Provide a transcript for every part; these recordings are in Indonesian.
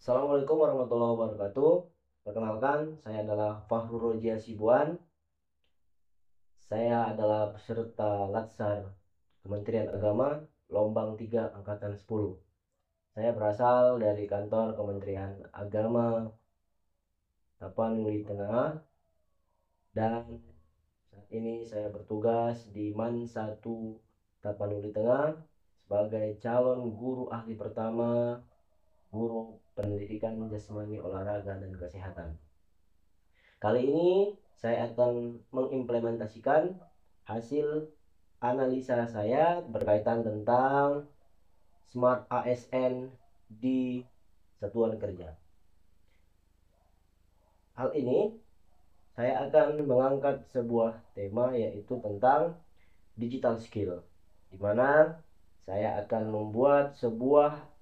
Assalamualaikum warahmatullahi wabarakatuh. Perkenalkan, saya adalah Fahrul Roji Hasibuan. Saya adalah peserta Latsar Kementerian Agama Lombang 3 Angkatan 10. Saya berasal dari kantor Kementerian Agama Tapanuli Tengah dan saat ini saya bertugas di MAN 1 Tapanuli Tengah sebagai calon guru ahli pertama guru pendidikan jasmani olahraga dan kesehatan. Kali ini saya akan mengimplementasikan hasil analisa saya berkaitan tentang Smart ASN di satuan kerja. Hal ini saya akan mengangkat sebuah tema yaitu tentang digital skill, di mana saya akan membuat sebuah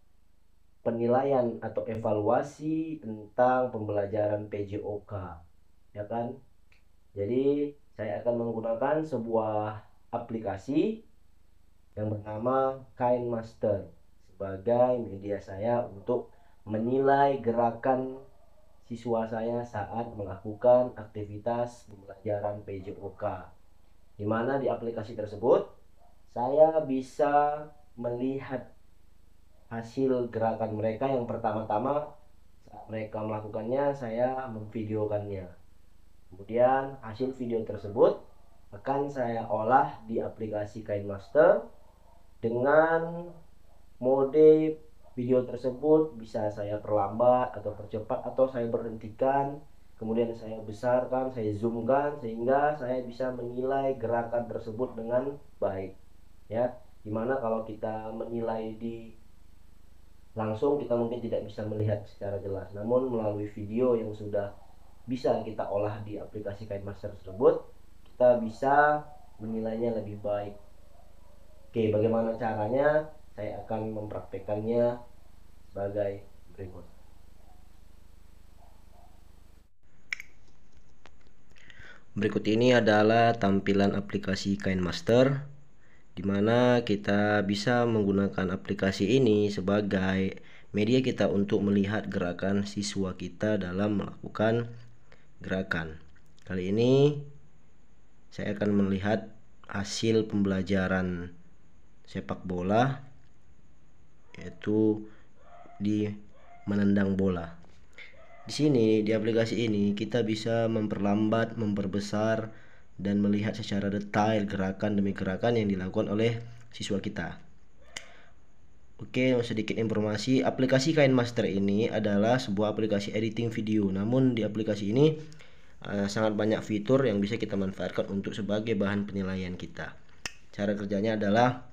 penilaian atau evaluasi tentang pembelajaran PJOK, ya kan? Jadi saya akan menggunakan sebuah aplikasi yang bernama KineMaster sebagai media saya untuk menilai gerakan siswa saya saat melakukan aktivitas pembelajaran PJOK. Di mana di aplikasi tersebut saya bisa melihat hasil gerakan mereka. Yang pertama-tama saat mereka melakukannya saya memvideokannya. Kemudian hasil video tersebut akan saya olah di aplikasi KineMaster dengan mode video tersebut bisa saya perlambat atau percepat atau saya berhentikan, kemudian saya besarkan, saya zoomkan sehingga saya bisa menilai gerakan tersebut dengan baik, ya. Dimana kalau kita menilai di langsung kita mungkin tidak bisa melihat secara jelas, namun melalui video yang sudah bisa kita olah di aplikasi KineMaster tersebut, kita bisa menilainya lebih baik. Oke, bagaimana caranya? Saya akan mempraktekannya sebagai berikut. Berikut ini adalah tampilan aplikasi KineMaster, di mana kita bisa menggunakan aplikasi ini sebagai media kita untuk melihat gerakan siswa kita dalam melakukan gerakan. Kali ini saya akan melihat hasil pembelajaran sepak bola, yaitu di menendang bola. Di sini di aplikasi ini kita bisa memperlambat, memperbesar dan melihat secara detail gerakan demi gerakan yang dilakukan oleh siswa kita. Oke, sedikit informasi, aplikasi KineMaster ini adalah sebuah aplikasi editing video. Namun di aplikasi ini sangat banyak fitur yang bisa kita manfaatkan untuk sebagai bahan penilaian kita. Cara kerjanya adalah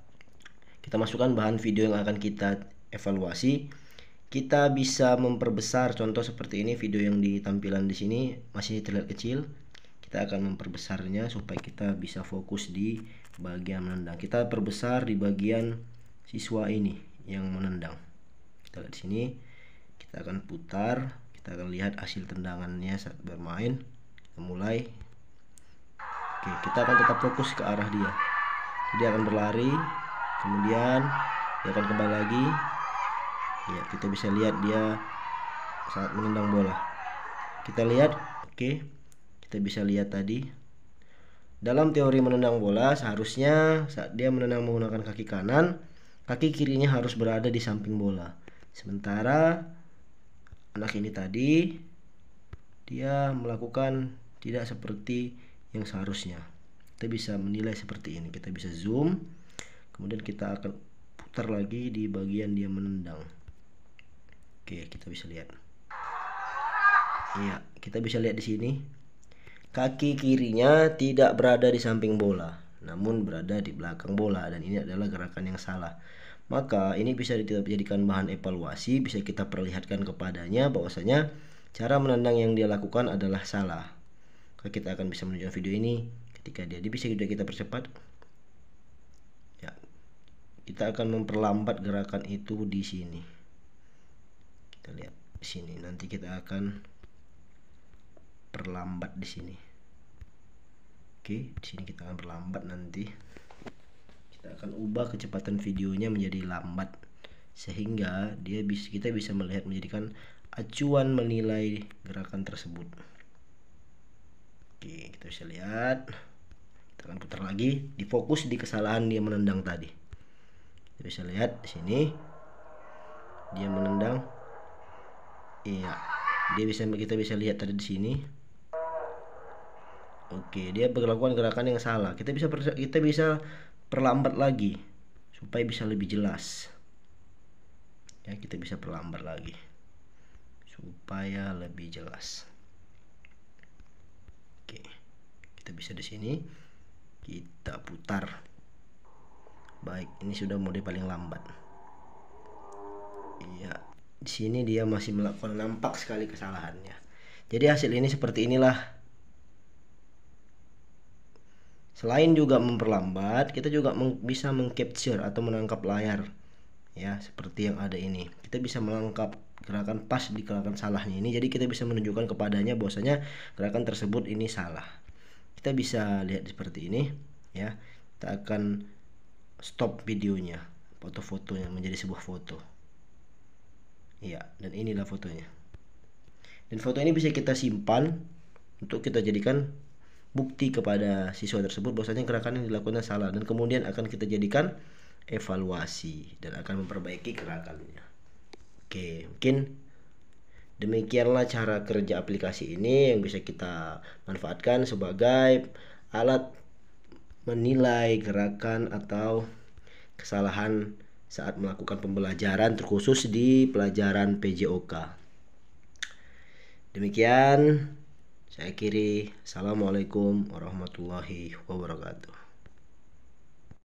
kita masukkan bahan video yang akan kita evaluasi. Kita bisa memperbesar, contoh seperti ini video yang di tampilan di sini masih terlihat kecil. Kita akan memperbesarnya supaya kita bisa fokus di bagian menendang. Kita perbesar di bagian siswa ini yang menendang. Kita lihat di sini. Kita akan putar, kita akan lihat hasil tendangannya saat bermain. Kita mulai. Oke, kita akan tetap fokus ke arah dia. Dia akan berlari, kemudian dia akan kembali lagi. Ya, kita bisa lihat dia saat menendang bola. Kita lihat, oke. Kita bisa lihat tadi. Dalam teori menendang bola, seharusnya saat dia menendang menggunakan kaki kanan, kaki kirinya harus berada di samping bola. Sementara anak ini tadi dia melakukan tidak seperti yang seharusnya. Kita bisa menilai seperti ini. Kita bisa zoom, kemudian kita akan putar lagi di bagian dia menendang. Oke, kita bisa lihat. Iya, kita bisa lihat di sini. Kaki kirinya tidak berada di samping bola, namun berada di belakang bola, dan ini adalah gerakan yang salah. Maka ini bisa dijadikan bahan evaluasi, bisa kita perlihatkan kepadanya bahwasanya cara menendang yang dia lakukan adalah salah. Kita akan bisa menunjukkan video ini ketika dia bisa juga kita percepat. Ya, kita akan memperlambat gerakan itu di sini. Kita lihat di sini, nanti kita akan perlambat di sini. Oke, di sini kita akan perlambat, nanti kita akan ubah kecepatan videonya menjadi lambat sehingga kita bisa melihat menjadikan acuan menilai gerakan tersebut. Oke, kita bisa lihat. Kita akan putar lagi, difokus di kesalahan dia menendang tadi. Kita bisa lihat di sini dia menendang. Iya, kita bisa lihat tadi di sini. Oke, dia melakukan gerakan yang salah. Kita bisa perlambat lagi supaya bisa lebih jelas. Ya, kita bisa perlambat lagi supaya lebih jelas. Oke, kita bisa di sini kita putar. Baik, ini sudah mode paling lambat. Iya, di sini dia masih melakukan, nampak sekali kesalahannya. Jadi hasil ini seperti inilah. Selain juga memperlambat, kita juga bisa mengcapture atau menangkap layar. Ya, seperti yang ada ini. Kita bisa menangkap gerakan pas di gerakan salahnya ini. Jadi kita bisa menunjukkan kepadanya bahwasanya gerakan tersebut ini salah. Kita bisa lihat seperti ini, ya. Kita akan stop videonya, foto-fotonya menjadi sebuah foto. Iya, dan inilah fotonya. Dan foto ini bisa kita simpan untuk kita jadikan bukti kepada siswa tersebut bahwasanya gerakan yang dilakukannya salah, dan kemudian akan kita jadikan evaluasi dan akan memperbaiki gerakannya. Oke, mungkin demikianlah cara kerja aplikasi ini yang bisa kita manfaatkan sebagai alat menilai gerakan atau kesalahan saat melakukan pembelajaran, terkhusus di pelajaran PJOK. Demikian saya akhiri. Assalamualaikum warahmatullahi wabarakatuh.